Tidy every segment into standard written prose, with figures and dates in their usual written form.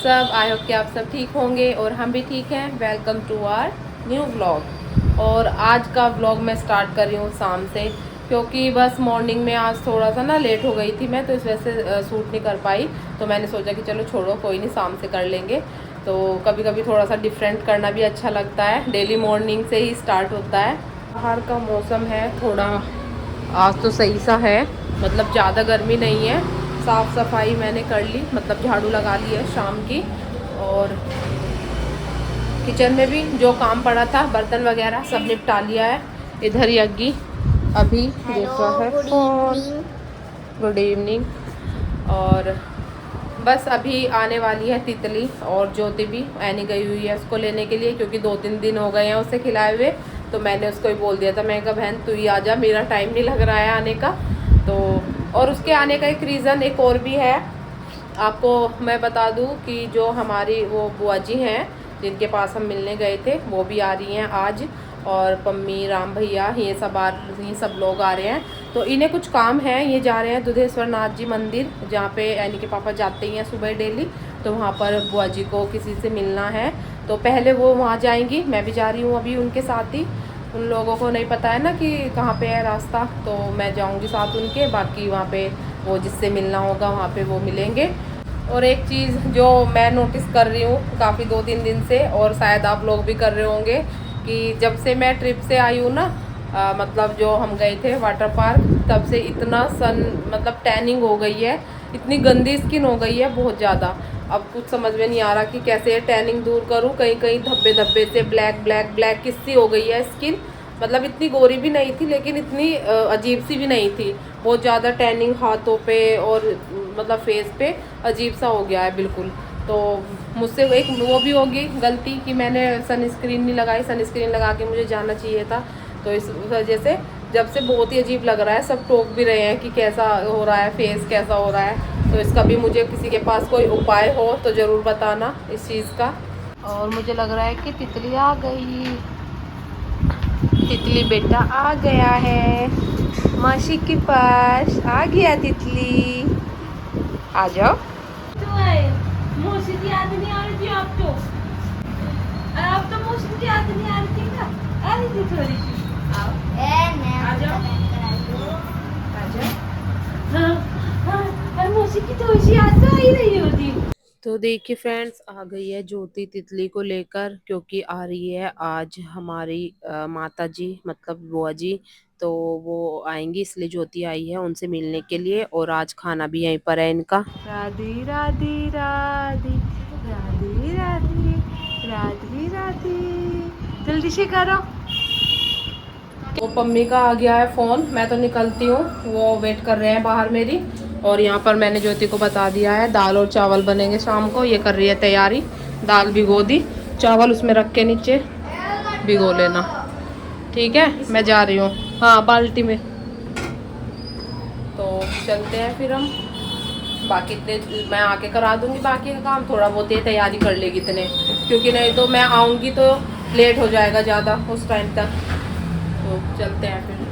सब, I hope कि आप सब ठीक होंगे और हम भी ठीक हैं। Welcome to our new vlog. और आज का व्लॉग मैं स्टार्ट कर रही हूँ शाम से, क्योंकि बस मॉर्निंग में आज थोड़ा सा ना लेट हो गई थी मैं, तो इस वजह से शूट नहीं कर पाई। तो मैंने सोचा कि चलो छोड़ो, कोई नहीं, शाम से कर लेंगे। तो कभी कभी थोड़ा सा डिफरेंट करना भी अच्छा लगता है, डेली मॉर्निंग से ही स्टार्ट होता है। बाहर का मौसम है थोड़ा आज तो सही सा है, मतलब ज़्यादा गर्मी नहीं है। साफ़ सफाई मैंने कर ली, मतलब झाड़ू लगा ली है शाम की। और किचन में भी जो काम पड़ा था, बर्तन वगैरह सब निपटा लिया है। इधर यज्ञी अभी देख रहा है फोन। Good evening. और बस अभी आने वाली है तितली, और ज्योति भी ऐनी गई हुई है उसको लेने के लिए, क्योंकि 2-3 दिन हो गए हैं उसे खिलाए हुए। तो मैंने उसको ही बोल दिया था, मैं कहा बहन तू ही आ जा, मेरा टाइम नहीं लग रहा है आने का। तो और उसके आने का एक रीज़न एक और भी है, आपको मैं बता दूं कि जो हमारी वो बुआ जी हैं जिनके पास हम मिलने गए थे, वो भी आ रही हैं आज। और पम्मी, राम भैया, ये सब लोग आ रहे हैं। तो इन्हें कुछ काम है, ये जा रहे हैं दुधेश्वर नाथ जी मंदिर, जहाँ पे एनी के पापा जाते ही हैं सुबह डेली। तो वहाँ पर बुआ जी को किसी से मिलना है, तो पहले वो वहाँ जाएंगी, मैं भी जा रही हूँ अभी उनके साथ ही। उन लोगों को नहीं पता है ना कि कहाँ पे है रास्ता, तो मैं जाऊँगी साथ उनके। बाकी वहाँ पे वो जिससे मिलना होगा वहाँ पे वो मिलेंगे। और एक चीज़ जो मैं नोटिस कर रही हूँ काफ़ी 2-3 दिन से, और शायद आप लोग भी कर रहे होंगे, कि जब से मैं ट्रिप से आई हूँ ना, मतलब जो हम गए थे वाटर पार्क, तब से इतना मतलब टैनिंग हो गई है, इतनी गंदी स्किन हो गई है बहुत ज़्यादा। अब कुछ समझ में नहीं आ रहा कि कैसे ये टैनिंग दूर करूँ। कहीं कहीं धब्बे धब्बे से ब्लैक ब्लैक ब्लैक किस्सी हो गई है स्किन। मतलब इतनी गोरी भी नहीं थी, लेकिन इतनी अजीब सी भी नहीं थी। बहुत ज़्यादा टैनिंग हाथों पे और मतलब फेस पे अजीब सा हो गया है बिल्कुल। तो मुझसे एक वो भी होगी गलती कि मैंने सनस्क्रीन नहीं लगाई, सनस्क्रीन लगा के मुझे जाना चाहिए था। तो इस वजह से जब से बहुत ही अजीब लग रहा है, सब टोक भी रहे हैं कि कैसा हो रहा है, फेस कैसा हो रहा है। तो इसका भी मुझे किसी के पास कोई उपाय हो तो ज़रूर बताना इस चीज़ का। और मुझे लग रहा है कि तितली आ गई, तितली बेटा आ गया है मासी के पास, आ गया तितली, आ जाओ। तो मौसी की याद नहीं आ रही थी आपको, अब तो मौसी की याद नहीं आ रही थी ना, आ रही थी थोड़ी सी। आओ आ जाओ, आ जाओ। हाँ हाँ, और मौसी की थोड़ी सी याद तो आ ही रही होती। तो देखिए फ्रेंड्स, आ गई है ज्योति तितली को लेकर, क्योंकि आ रही है आज हमारी माता जी, मतलब बुआ जी। तो वो आएंगी, इसलिए ज्योति आई है उनसे मिलने के लिए। और आज खाना भी यहीं पर है इनका। राधे राधे राधे राधे राधे राधे राधे, जल्दी से करो। वो पम्मी का आ गया है फ़ोन, मैं तो निकलती हूँ, वो वेट कर रहे हैं बाहर मेरी। और यहाँ पर मैंने ज्योति को बता दिया है, दाल और चावल बनेंगे शाम को, ये कर रही है तैयारी। दाल भिगो दी, चावल उसमें रख के नीचे भिगो लेना, ठीक है। मैं जा रही हूँ, हाँ बाल्टी में। तो चलते हैं फिर हम, बाकी इतने मैं आके करा दूँगी, बाकी का काम थोड़ा बहुत ये तैयारी कर लेगी इतने, क्योंकि नहीं तो मैं आऊँगी तो लेट हो जाएगा ज़्यादा उस टाइम तक। तो चलते हैं फिर।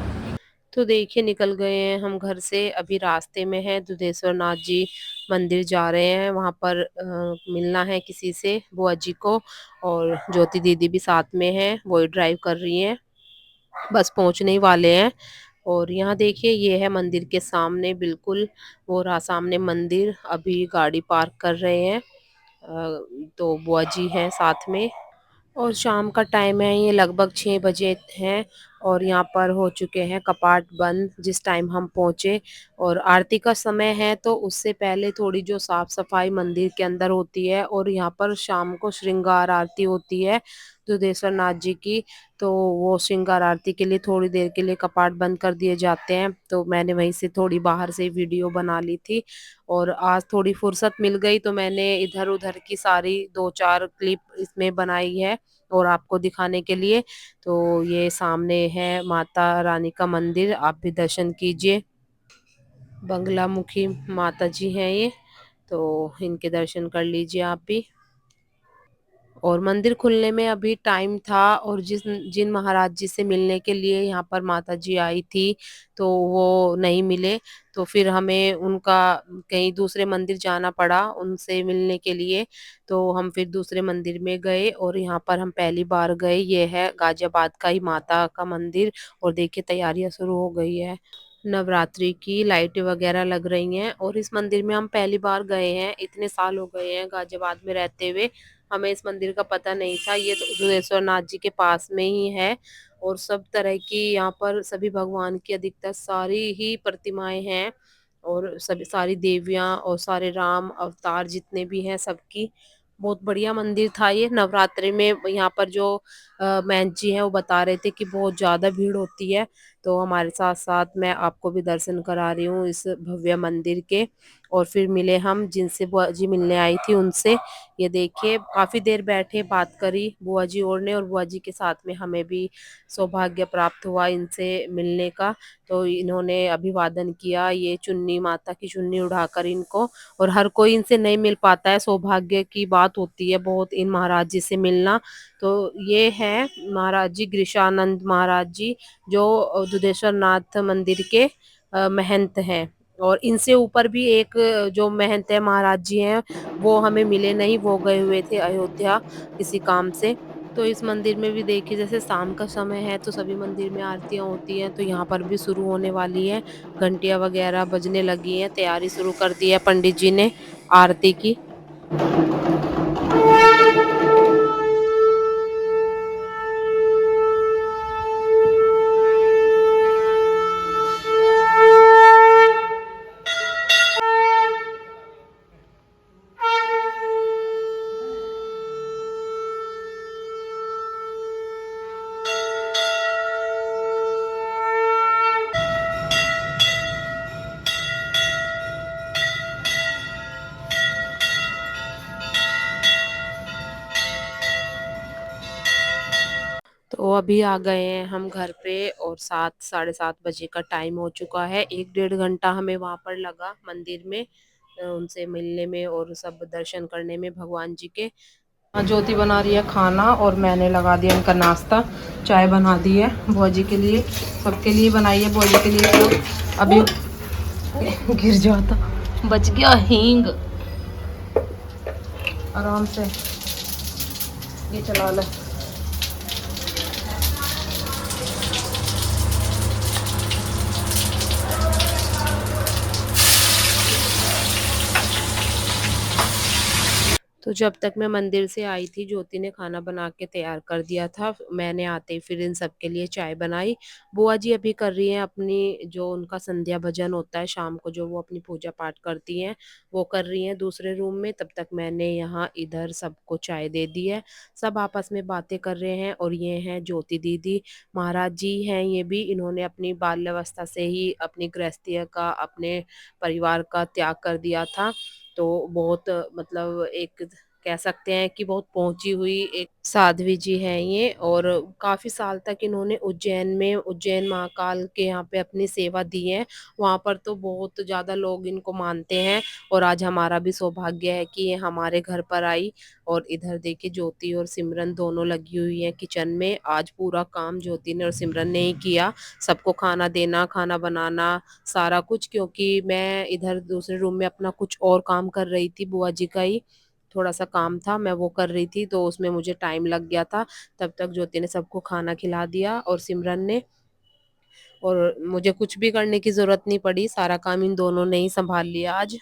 तो देखिए निकल गए हैं हम घर से, अभी रास्ते में है, दुधेश्वर नाथ जी मंदिर जा रहे हैं। वहाँ पर मिलना है किसी से, बुआ जी को। और ज्योति दीदी भी साथ में है, वो ड्राइव कर रही हैं, बस पहुँचने ही वाले हैं। और यहाँ देखिए ये है मंदिर के सामने बिल्कुल, वो रहा सामने मंदिर। अभी गाड़ी पार्क कर रहे हैं, तो बुआ जी हैं साथ में। और शाम का टाइम है, ये लगभग 6 बजे हैं। और यहाँ पर हो चुके हैं कपाट बंद जिस टाइम हम पहुँचे। और आरती का समय है, तो उससे पहले थोड़ी जो साफ सफाई मंदिर के अंदर होती है, और यहाँ पर शाम को श्रृंगार आरती होती है दुधेश्वर नाथ जी की। तो वो श्रृंगार आरती के लिए थोड़ी देर के लिए कपाट बंद कर दिए जाते हैं। तो मैंने वहीं से थोड़ी बाहर से वीडियो बना ली थी। और आज थोड़ी फुर्सत मिल गई, तो मैंने इधर उधर की सारी 2-4 क्लिप इसमें बनाई है और आपको दिखाने के लिए। तो ये सामने है माता रानी का मंदिर, आप भी दर्शन कीजिए। बंगला मुखी माता जी हैं ये, तो इनके दर्शन कर लीजिए आप भी। और मंदिर खुलने में अभी टाइम था और जिन महाराज जी से मिलने के लिए यहाँ पर माता जी आई थी तो वो नहीं मिले। तो फिर हमें उनका कहीं दूसरे मंदिर जाना पड़ा उनसे मिलने के लिए। तो हम फिर दूसरे मंदिर में गए और यहाँ पर हम पहली बार गए। ये है गाजियाबाद का ही माता का मंदिर और देखिए तैयारियां शुरू हो गई है। नवरात्रि की लाइटें वगैरह लग रही हैं और इस मंदिर में हम पहली बार गए हैं। इतने साल हो गए हैं गाजियाबाद में रहते हुए, हमें इस मंदिर का पता नहीं था। ये तो दुधेश्वर नाथ जी के पास में ही है और सब तरह की यहाँ पर सभी भगवान की अधिकतर सारी ही प्रतिमाएं हैं और सभी सारी देवियां और सारे राम अवतार जितने भी हैं सबकी। बहुत बढ़िया मंदिर था ये। नवरात्रि में यहाँ पर जो महंत जी हैं वो बता रहे थे कि बहुत ज़्यादा भीड़ होती है। तो हमारे साथ साथ मैं आपको भी दर्शन करा रही हूँ इस भव्य मंदिर के। और फिर मिले हम जिनसे बुआ जी मिलने आई थी उनसे। ये देखिए काफी देर बैठे बात करी बुआ जी और ने, और बुआ जी के साथ में हमें भी सौभाग्य प्राप्त हुआ इनसे मिलने का। तो इन्होंने अभिवादन किया, ये चुन्नी माता की चुन्नी उड़ाकर इनको। और हर कोई इनसे नहीं मिल पाता है, सौभाग्य की बात होती है बहुत इन महाराज जी से मिलना। तो ये है महाराज जी गृषानंद महाराज जी जो दुधेश्वर नाथ मंदिर के महंत हैं। और इनसे ऊपर भी एक जो महंत है महाराज जी हैं वो हमें मिले नहीं, वो गए हुए थे अयोध्या किसी काम से। तो इस मंदिर में भी देखिए जैसे शाम का समय है तो सभी मंदिर में आरतियां होती हैं, तो यहाँ पर भी शुरू होने वाली है। घंटियां वगैरह बजने लगी हैं, तैयारी शुरू कर दी है पंडित जी ने आरती की। तो अभी आ गए हैं हम घर पे और 7 साढ़े 7 बजे का टाइम हो चुका है। 1 डेढ़ घंटा हमें वहां पर लगा मंदिर में उनसे मिलने में और सब दर्शन करने में भगवान जी के। ज्योति बना रही है खाना और मैंने लगा दिया इनका नाश्ता। चाय बना दी है बुआ जी के लिए, सबके लिए बनाई है बुआ जी के लिए। तो अभी गिर जाता, बच गया हींग। आराम से ये चला ले। तो जब तक मैं मंदिर से आई थी ज्योति ने खाना बना के तैयार कर दिया था। मैंने आते ही फिर इन सबके लिए चाय बनाई। बुआ जी अभी कर रही हैं अपनी जो उनका संध्या भजन होता है शाम को, जो वो अपनी पूजा पाठ करती हैं वो कर रही हैं दूसरे रूम में। तब तक मैंने यहाँ इधर सबको चाय दे दी है। सब आपस में बातें कर रहे हैं। और ये हैं ज्योति दीदी, महाराज जी हैं ये भी। इन्होंने अपनी बाल्यावस्था से ही अपनी गृहस्थी का अपने परिवार का त्याग कर दिया था। तो बहुत मतलब एक कह सकते हैं कि बहुत पहुंची हुई एक साध्वी जी हैं ये। और काफी साल तक इन्होंने उज्जैन में उज्जैन महाकाल के यहाँ पे अपनी सेवा दी है। वहां पर तो बहुत ज्यादा लोग इनको मानते हैं। और आज हमारा भी सौभाग्य है कि ये हमारे घर पर आई। और इधर देखिए ज्योति और सिमरन दोनों लगी हुई हैं किचन में। आज पूरा काम ज्योति ने और सिमरन ने ही किया, सबको खाना देना खाना बनाना सारा कुछ। क्योंकि मैं इधर दूसरे रूम में अपना कुछ और काम कर रही थी, बुआ जी का ही थोड़ा सा काम था मैं वो कर रही थी, तो उसमें मुझे टाइम लग गया था। तब तक ज्योति ने सबको खाना खिला दिया और सिमरन ने। और मुझे कुछ भी करने की जरूरत नहीं पड़ी, सारा काम इन दोनों ने ही संभाल लिया आज।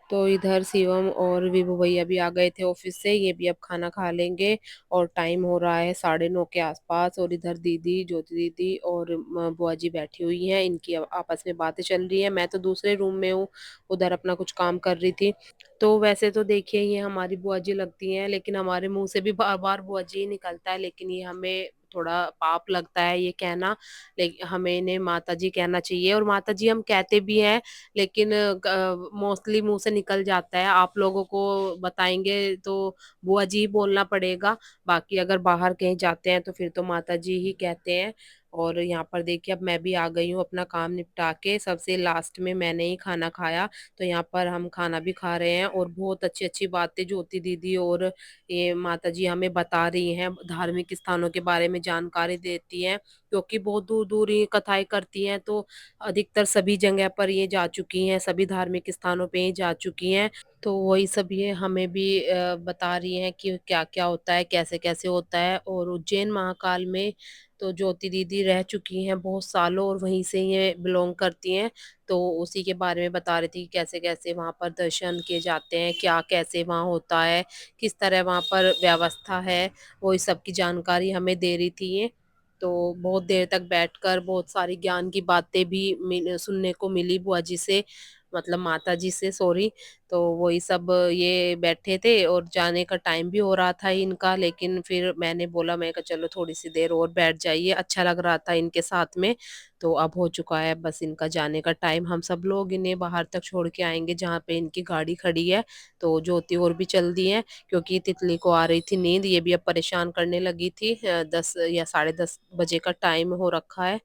तो इधर शिवम और विभू भैया भी आ गए थे ऑफिस से, ये भी अब खाना खा लेंगे। और टाइम हो रहा है 9:30 के आसपास। और इधर दीदी ज्योति दीदी और बुआ जी बैठी हुई हैं, इनकी आपस में बातें चल रही है। मैं तो दूसरे रूम में हूँ, उधर अपना कुछ काम कर रही थी। तो वैसे तो देखिए ये हमारी बुआ जी लगती हैं, लेकिन हमारे मुंह से भी बार बार बुआ जी ही निकलता है। लेकिन ये हमें थोड़ा पाप लगता है ये कहना, लेकिन हमें इन्हें माता जी कहना चाहिए। और माता जी हम कहते भी हैं, लेकिन मोस्टली मुंह से निकल जाता है। आप लोगों को बताएंगे तो बुआ जी ही बोलना पड़ेगा। बाकी अगर बाहर कहीं जाते हैं तो फिर तो माता जी ही कहते हैं। और यहाँ पर देखिए अब मैं भी आ गई हूँ अपना काम निपटा के, सबसे लास्ट में मैंने ही खाना खाया। तो यहाँ पर हम खाना भी खा रहे हैं और बहुत अच्छी अच्छी बातें ज्योति दीदी और ये माता जी हमें बता रही हैं, धार्मिक स्थानों के बारे में जानकारी देती हैं, क्योंकि बहुत दूर दूर ये कथाएं करती हैं। तो अधिकतर सभी जगह पर ये जा चुकी हैं, सभी धार्मिक स्थानों पे ही जा चुकी हैं। तो वही सब ये हमें भी बता रही हैं कि क्या-क्या होता है, कैसे-कैसे होता है। और उज्जैन महाकाल में तो ज्योति दीदी रह चुकी हैं बहुत सालों और वहीं से ये बिलॉन्ग करती हैं। तो उसी के बारे में बता रही थी कि कैसे-कैसे वहाँ पर दर्शन किए जाते हैं, क्या कैसे वहाँ होता है, किस तरह वहाँ पर व्यवस्था है, वो इस सब की जानकारी हमें दे रही थी ये। तो बहुत देर तक बैठकर बहुत सारी ज्ञान की बातें भी सुनने को मिली बुआ जी से, मतलब माता जी से, सॉरी। तो वही सब ये बैठे थे और जाने का टाइम भी हो रहा था इनका, लेकिन फिर मैंने बोला, मैं कहा चलो थोड़ी सी देर और बैठ जाइए, अच्छा लग रहा था इनके साथ में। तो अब हो चुका है बस इनका जाने का टाइम, हम सब लोग इन्हें बाहर तक छोड़ के आएंगे जहाँ पे इनकी गाड़ी खड़ी है। तो ज्योति और भी चल दी है, क्योंकि तितली को आ रही थी नींद, ये भी अब परेशान करने लगी थी। 10 या 10:30 बजे का टाइम हो रखा है।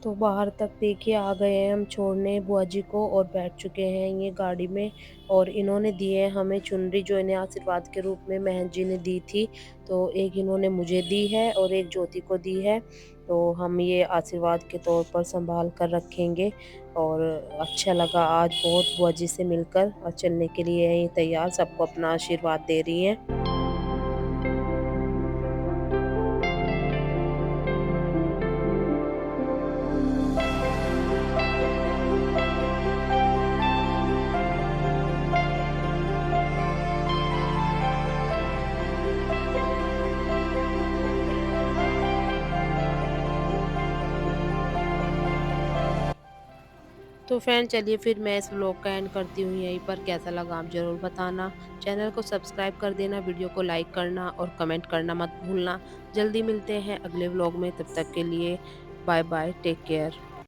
तो बाहर तक देखिए आ गए हैं हम छोड़ने बुआ जी को, और बैठ चुके हैं ये गाड़ी में। और इन्होंने दिए हैं हमें चुनरी, जो इन्हें आशीर्वाद के रूप में महंत जी ने दी थी। तो एक इन्होंने मुझे दी है और एक ज्योति को दी है। तो हम ये आशीर्वाद के तौर पर संभाल कर रखेंगे। और अच्छा लगा आज बहुत बुआ जी से मिलकर, और चलने के लिए है ये तैयार, सबको अपना आशीर्वाद दे रही हैं। तो फ्रेंड चलिए फिर मैं इस व्लॉग का एंड करती हूँ यहीं पर, कैसा लगा आप ज़रूर बताना। चैनल को सब्सक्राइब कर देना, वीडियो को लाइक करना और कमेंट करना मत भूलना। जल्दी मिलते हैं अगले व्लॉग में, तब तक के लिए बाय बाय, टेक केयर।